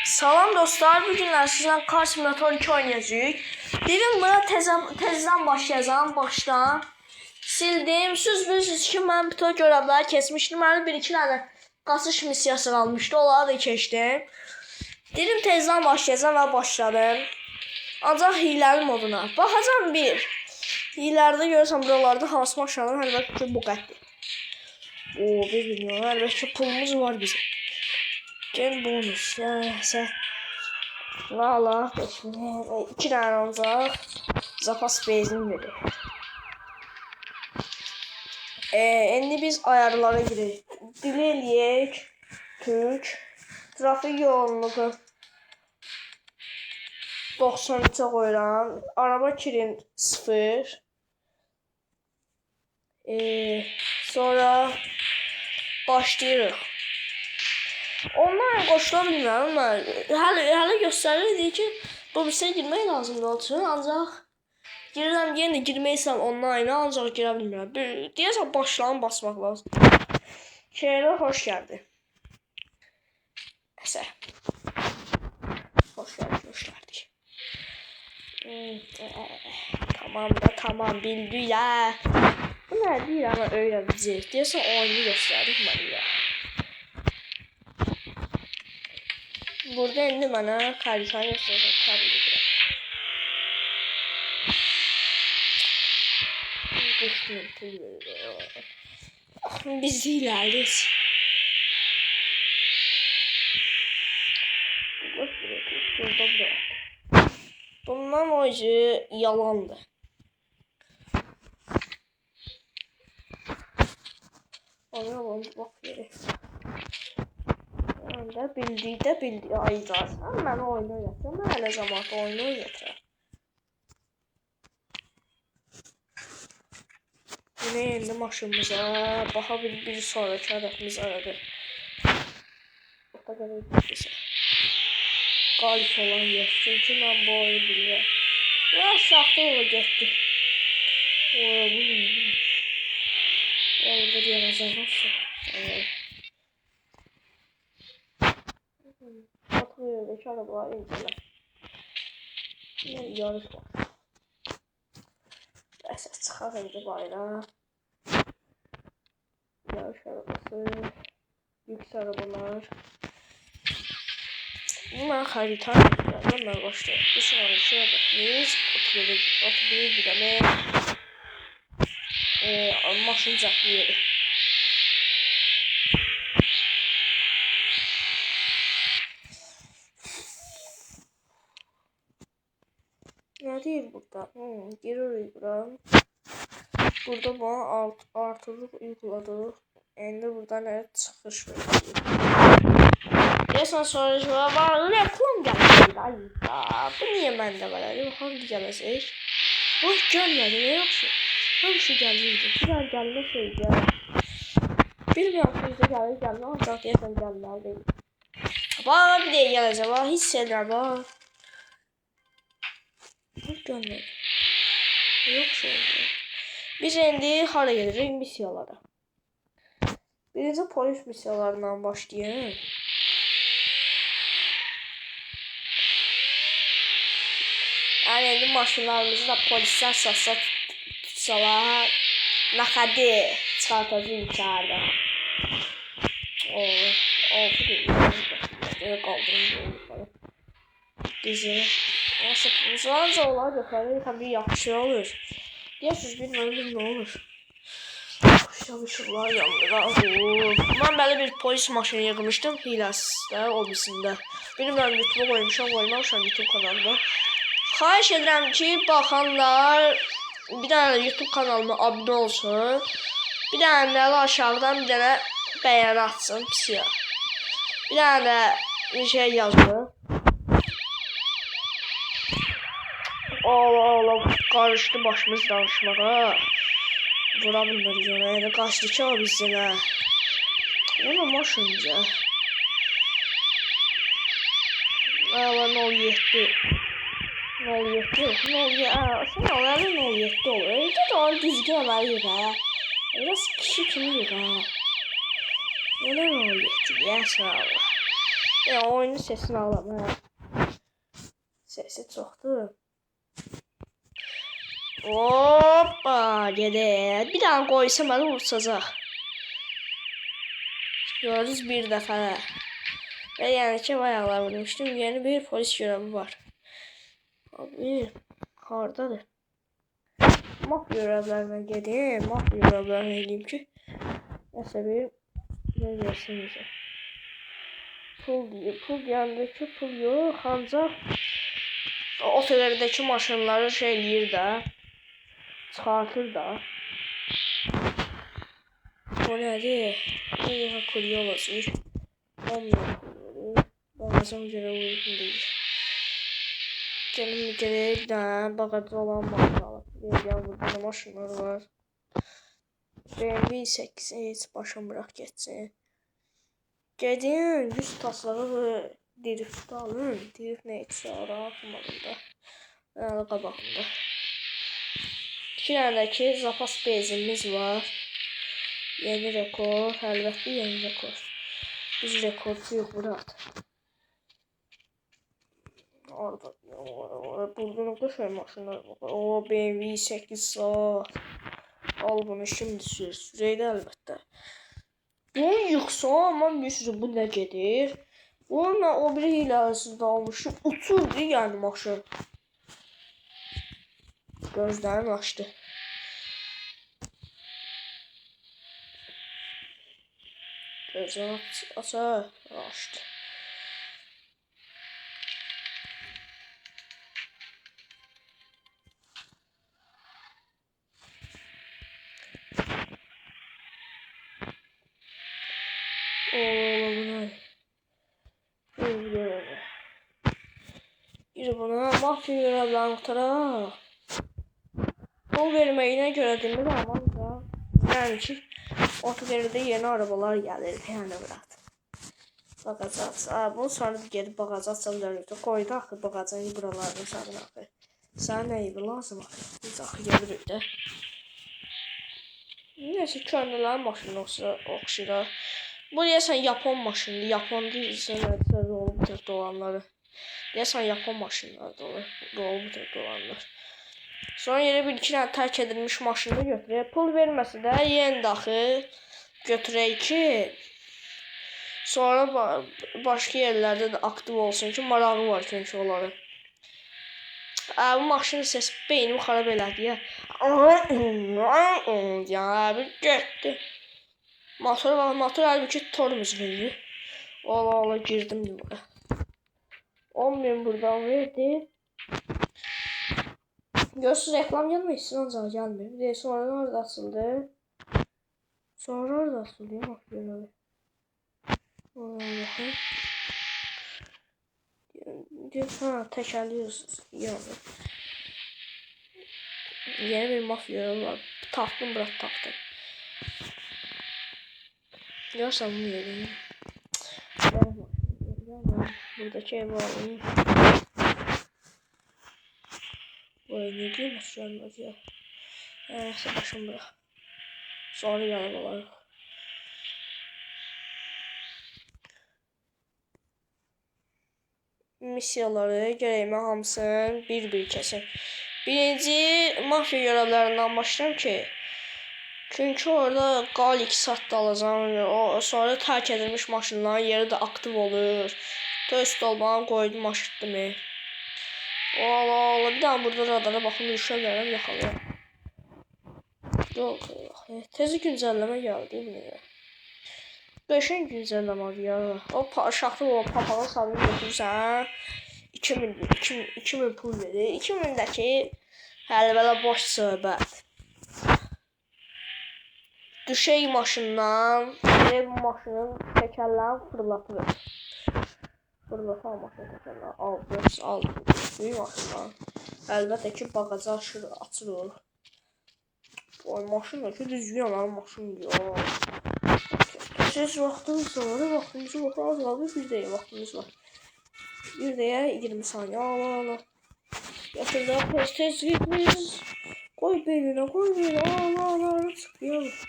Salam dostlar, bugünlər sizdən Car Simulator 2 oynayacağıq. Dedim buna tezdən başlayacağım, başdan. Sildim, siz bilirsiniz ki, mən bütün görevləri keçmişdim. Mənim 1-2 dənə qaçış missiyası qalmışdı, onları da keçdim. Dedim tezdən başlayacağım və başladım. Ancaq hiləli moduna. Baxacağım bir. Hilələrdə görürsən buralarda hansı maşınlar, əlbəttə ki, bu qəddir. Oo, 1 milyon, əlbəttə ki, pulumuz var bizim. Gen bonus, sə. Valla, 5 milyon, 2 dənə ancaq zapas bezini verir. İndi biz ayarlara giririk. Dili eləyək, Türk, trafik yoğunluğu 93'e qoyuram, araba kirin 0. Sonra başlayırıq. Online qoşula bilmirəm, hələ göstərirdi ki, bu birisiyə girmək lazımdır olsun, ancaq girirəm, yenə də girməysəm online-a, ancaq girə bilmirəm. Deyəsən başlanı basmaq lazım. Şeylə xoş gəldi. Nəsə. Xoş gəldik. Tamam, bildik ya. Bu nə deyir, amma öyrənəcək. Deyəsən oyunu göstərdik mənə ya. Burada indi mənə xəritəni göstərəcək, tabii ki. Quşun pul verir. Biz iləriyiz. Bundan önce yalandı. Ona bak yeri. Da bildi ayırarsan mən oyunu oynatırım. Mən hələ zamanında oyunu oynatırım. Yine indi maşınımıza baxa bir sonraki hədəfimiz aradı. Burada gələk qalip olan yer. Çünki mən bu oyunu bilirəm. Ya saxta yola getdi. Oya bu neydi? Orada deyənəcəm olsun. Atmıyordaki arabalar inceler. Yine yarış var. Neyse çıxaq önce bayrağa. Yarış arabası. Lüks arabalar. Bunlar harita yapıyorlar. Ben başlayayım. Bir sonra şurada biz otomobil gidelim. Maşın cəhliyeli. Ne değil burada? Giririk bura. Burada bana artırıq uyguladık. Şimdi buradan evet çıxış verir. Deyəsən sonra var, reklam gələcək. Ay, bu niyə məndə var? Hangi gələcək? Boş gəlmədi, nə yaxşı. Hamısı gəlirdi. Bir gəlmə şeydi. Bilmirəm sizdə gəlmə, ancaq deyəsən gəlməli deyil. Bana bir də gələcək, hiss edirəm, Boş gəlmədi. Yoxsa oldu. Biz indi hara gedirik? Missiyalara. Birinci polis missiyalarından başlayayım. Yani indi maşınlarımızı da polisler satsa tutsalar nakadi çıxartacağım içeride. Kaldırım dizi. Nasıl olar yukarı tabii yaxşı olur. Deyəsiniz bilməm nə olur. Yaşamışlar yandı. Mən belə bir polis maşını yığmışdım hiləsində, o birisində. Bilmirəm YouTube'a qoymamışam YouTube kanalında. Xahiş edirəm ki, baxanlar bir dənə YouTube kanalıma abunə olsun. Bir dənə də aşağıdan bir dənə bəyəni atsın pisiyə. Bir dənə də şey yazın. Allah qarışdı başımız danışmağa. Vura bilmədik ona, yəni qaçdı ki o bizdən. Ona maşınca. Allah 07. 07 yox, 07. Sən onları 07 olur. Öyle də onu düzgün əməli yığa. Biraz kişi kimi yığa. Öyle 07 deyəsən Allah. Oyunun sesini alalım. Hə. Sesi çoxdur. Hoppa, gedir. Bir dənə qoysa məni vuracaq. Gördünüz bir dəfə. Və yəni ki, bayaqlar vurmuşdum. Yeni bir polis görəvi var. Abi, hardadır? Maf görevlerine gedim. Maf görevlerine edeyim ki. Nəsə bir ne versin bizə. Pul deyir. Pul yanındakı pul yox. Ancaq otelerdəki maşınları şey eləyir də. Çıxartır da. O nədir? Bir kurye olacaq. 10 milyon. Bağacam görə uygun deyil. Gelin bir dənə bağacı olan maşın alıb. Deyəcəm, burada maşınlar var. BMW 8 heç başım bırak geçsin. Gedin 100 taslağı drift alın. Drift nə etsə ara axmalında. Ələ qabağında. 2 dənədəki zapas bezimiz var. Yeni rekor. Əlbəttə yeni rekor. Biz rekordçuyuq Murat. Orada bulduğunuzda şey maşınlar var. O BMW 8 saat. Al bunu şimdi sür. Süreydi əlbəttə. Bunu yıxsa aman bilirsiniz bu nə gedir. Onunla o biri ilə arasında almışım. Uçurdu yəni maşın. Gözlərini açdı. Gözlərini açdı. Bir buna mafya görevlerini kurtaraq. Yol verməyinə görə demirəm ancaq. Yəni ki, otoverdə yeni arabalar gəlir. Yəni Murat. Bağacaq. Bunu sonra gedib bağacaq çəmdərlikdə qoydu axı bağacaq buralarını sağın axı. Sənə nə iyi lazım axı? Biz axı gelirik də. Neyse köhnələrin maşını oxşayır. Bu deyəsən Yapon maşını. Yapon deyilsə nədirsə olub tək olanları. Deyəsən Yapon maşınları olub tək olanlar. Sonra yere bir iki tane terk edilmiş maşını götürüyor. Pul vermesi de yeni daxı götürək ki sonra başka yerlerde de aktif olsun ki marağı var çünkü onları. Bu maşının sesi beynimi xarab elədi ya. Ya bir getdi. Motor halbuki tormuz verir. Ola girdim buraya. 10.000 buradan verdi. Görürsünüz reklam gelmesin ancaq gelmiyor. Bir de sonra orada açıldı. Sonra orada açıldı ya bak böyle. Bakın. Ha tekerliyorsunuz yani. Yeni bir mafya var. Taktım bırak taktım. Görsen bunu yedim. Buradaki ev alayım. Vay ne diyeyim gelmez ya. Neyse başım bırak. Sonra yarabalar. Missiyaları görevime hamısını bir kesin. Birinci mafya görevlerinden başlayayım ki. Çünkü orada qal 2 saatdə alacağım. Sonra terk edilmiş maşınların yeri de aktif olur. Test olmadan koydum aşırtdım. Allah bir daha burada radara bakın düşürlərəm yaxalayam. Yok. Tezi güncelleme geldi bu ne ya. Qəşəng güncelleme ya. O şaxtı o papağı salını götürürsən. 2000 pul verir. 2000'dəki hələ belə boş söhbət. Düşey maşından bu maşının tekerlerini fırlatır. Fırlatan maşın tekerlerini al. Büyük maşından. Əlbəttə ki bağacı açılır. Oy maşın da ki düzgün olan maşın diyor. Siz vaxtınız var, vaxtınızı az qaldı, bir dəyə vaxtınız var. Bir dəyə 20 saniye ala. Yatırda tez gitmeyiz. Koy beynine ala çıkıyor.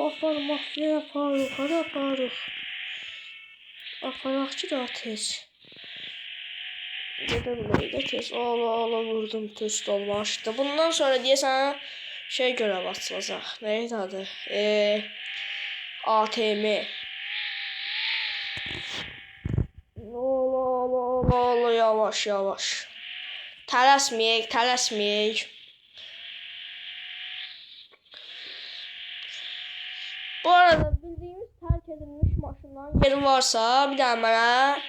Aparır mafya yaparıq, hadi aparıq. Aparaq ki daha tez. Gedə biləydə tez. Allah vurdum test olmamışdı. Bundan sonra deyəsən şey görev açılacaq. Neydi adı? ATM. Allah yavaş. Tələsməyək. Bu arada bildiğimiz terk edilmiş maşınların yeri varsa bir daha bana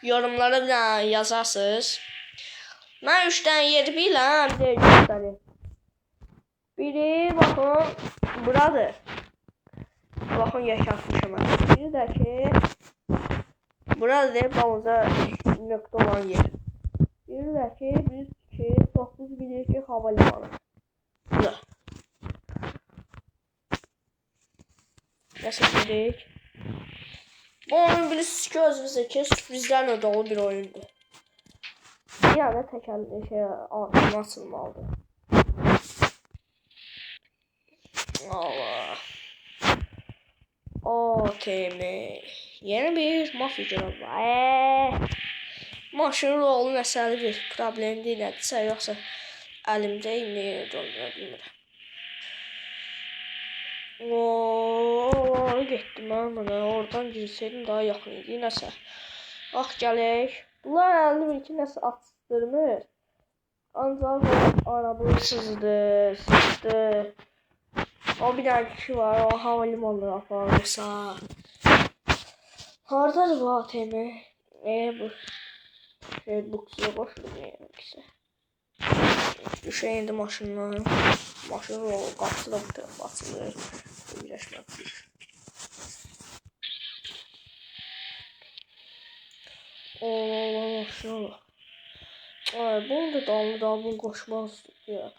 yorumlara bir daha yazarsınız. Ben 3 tane yer biləm, bir de göstəreyim. Biri bakın buradır. Bakın yaşatmışım ben. Biri de ki buradır, balıza nöqtə olan yer. Biri de ki biz ki 9 bilir ki havalimanı. Bura. Nasıl dedik? Bu oyun bilirsiniz ki özümüzde ki sürprizlerle dolu bir oyundu. Bir anda tekerli şey ağzıma açılmalıdı. Allah. ATM. Yeni bir mafya görevi var. Maşın rolu məsələ bir problem deyil. Nədirsə yoxsa əlimdə indi bilmirəm. Getdim mən oradan girseydim daha yaxın idi nəsə. Bax gələk. Bunlar əlini bil ki nəsə atışdırmır. Ancaq araba sıçdı. O bir dənə kişi var, o havalimanına aparırsa. Haradadır bu ATM? Bu bu kısa boşluğum ikisi. Düşə indi maşından. Maşın rolu qapısı da bu tərəf açılır. Birləşmək. Maşın. Bunu da dalını bunu qoşmazdık ya.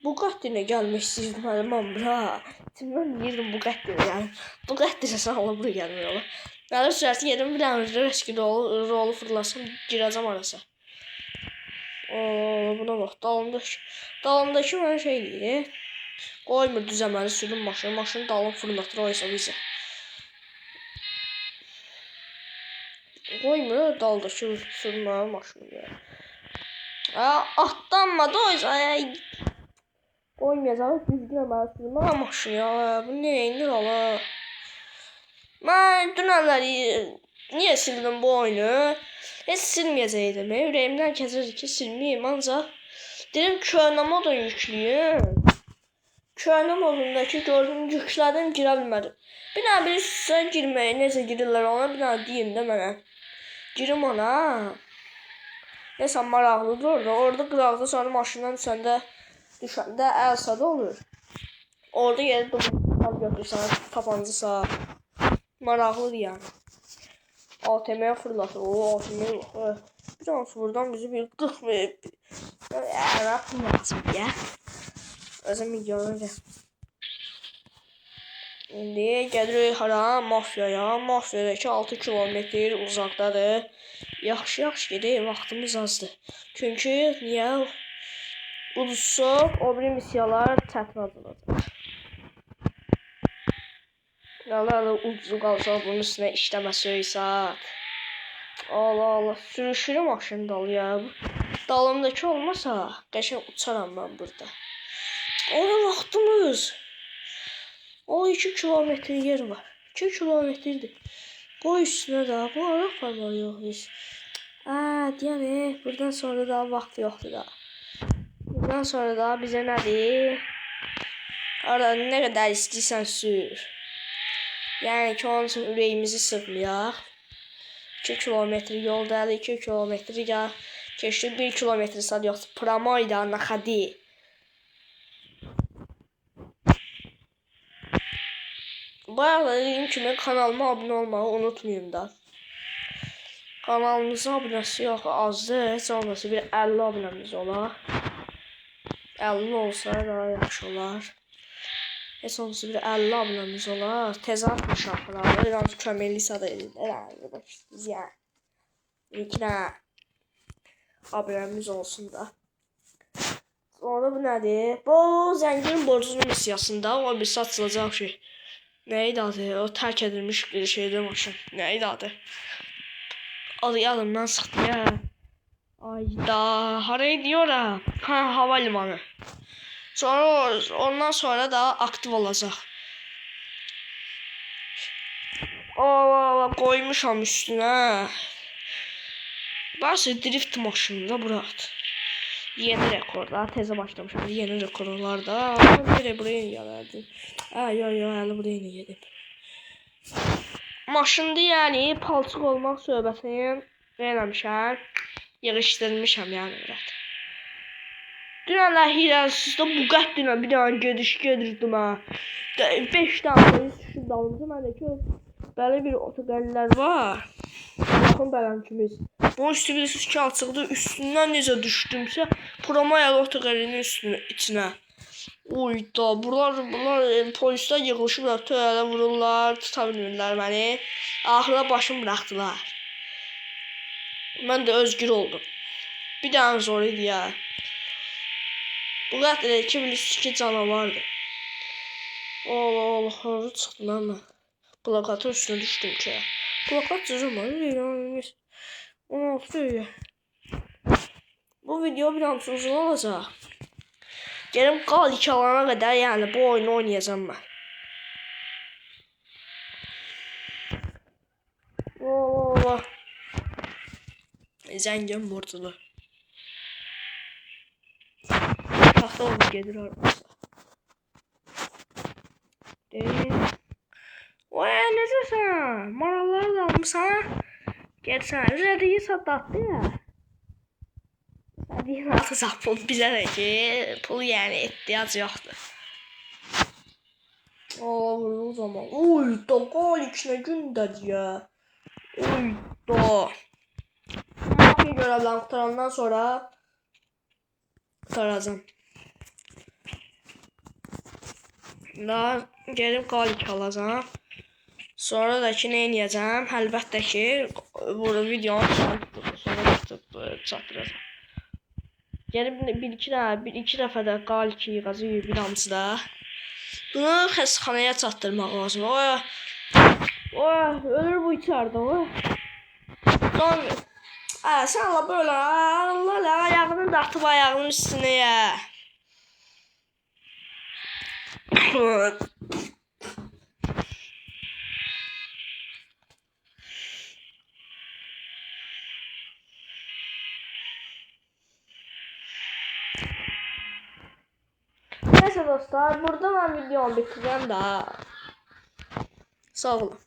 Bugatti'ne gelmek istəyirdim mən bura. Mən deyirdim Bugatti'ne yəni. Bugatti'ne sağlam bura gəlmiyor. Mənim sürəti yedim bir dənə rəski rolu fırlasın girəcəm arası. Buna bax dalımdakı mən şey deyir. Qoymur düzəməli sürüm maşını. Maşını dalım fırlatır o hesabı isə. Qoymur daldakı sürməli maşını ya. Atlanmadı o yüzden. Qoymayacaq düzgün əməli sürməli maşını ya. Bu nə indir ala. Mən dünənləri niyə sildim bu oyunu? Heç silməyəcəkdim. Ürəyimdən keçirdi ki silməyim ancaq dedim köhnə modunu yükləyim. Köhnə modundakı gördüm yüklədim girə bilmədim. Bir dənə birisi girməyə necə girirlər ona bir dənə deyim də mənə. Girim ona. Neysə maraqlıdır orada qıraqda sonra maşından düşəndə Elsa'da olur. Orada gelip bunu götürsən tabancısa maraqlıdır yəni. ATM'ye fırlatır. O ATM'ye bak. Bir tanesi buradan bizi bir 40 verip ne yapayım lazım ya. Özüm videoları. İndi gelirik hara mafyaya. Mafyadakı 6 kilometr uzaqdadır. Yaxşı gedək, vaxtımız azdır. Çünki niyə? Uduzsaq, o biri missiyalar çətin azalacaq. Nələrlə uduzu qalsaq bunun üstünə işləməsi saat. Allah, sürüşürüm maşını dalıya. Dalımdakı olmasa, qəşəng uçaram mən burada. Ona vaxtımız. O 2 kilometr yer var. 2 kilometrdir. Qoy üstünə də, bu ara parmağı yox biz. Deyəni, buradan sonra da vaxt yoxdur da. Bundan sonra da bizə nədir? Arada nə qədər istəyirsən sür. Yəni ki, onun üçün ürəyimizi sıxmayaq. 2 kilometr yoldadır, 2 kilometr ya keçdi 1 kilometr sad yoxdur. Pramoyda, naxadi. Bu arada dediyim kimi kanalıma abunə olmağı unutmayın da. Kanalımıza abunəsi yox, azdır. Heç olmasa bir 50 abunəmiz olar. 50 olsa daha yaxşı olar. Heç olmasa bir 50 abunəmiz olar. Tez atmışam kanalı. Yalnız köməklisə də edin. İki dənə abunəmiz olsun da. Sonra bu nədir? Bu zəngin borcunun missiyasında o bir satılacaq şey. Neydi adı? O terk edilmiş bir şeydi maşın. Neydi adı? Adı yadımdan sıktı ya. Ayda haraya diyor ha. Ha, havalimanı. Sonra ondan sonra da aktif olacak. Koymuşam üstüne. Bazı drift maşınında Murat. Yeni rekorlar. Teze başlamışam. Yeni rekorlarda. Nereye buraya geldi? Yo, buraya ne geldim? Maşında yani palçıq olmaq söhbətini verəmişəm. Yığışdırmışam yani Murat. Dünənlər hirəsizdə bu qədrinə bir dənə gedirdim ha. 5 dənə polis düşüb dalımca. Məndə ki belə bir otoqəllər var. Yaxın bələmkimiz. Bunun üstü bilirsiniz ki açıqdır. Üstündən necə düşdümsə Promayalı otoqəlinin içinə. Uyda bunlar polislər yığılışıblar, töyələ vururlar, tuta bilmirlər məni. Axıra başım bıraktılar. Mən də özgür oldum. Bir dənə zor idi ya. Bu qədər ki bilirsiniz ki canavardır. Allah harı çıxdı lan mən. Plakatın üstüne düşdüm ki. Plakat cızım. 16 öyle. Bu video bir an uzun olacaq. Gelim qal 2 alana qədər yəni bu oyunu oynayacağım mən. Zəngin vurdular. Taxta olub gedir arabası. Oy necəsən? Maralları da almışsan? Gəlsən, üzədiyi satdatdı ya. Üzədiyi atacaq pul bizə də ki, pul yəni ehtiyac yoxdur. O zaman. Oy da qalik nə gündədir ya. Oy da. Mafiya görevlerini kurtarandan sonra kurtaracağım. Daha gelip qalik alacağım. Sonra da ki ne edeceğim? Əlbəttə ki burada videonun sonra çatdıracağım. Gelip bir iki dəfə də qalik yığacağım bir hamısı da. Bunu xəstəxanaya çatdırmaq lazım. Ölür bu içeride o. Sonra sen Allah böyle Allah ayağını da atıp ayağının üstüne ya. Neyse dostlar burada ben videomu bitireceğim daha. Sağ olun.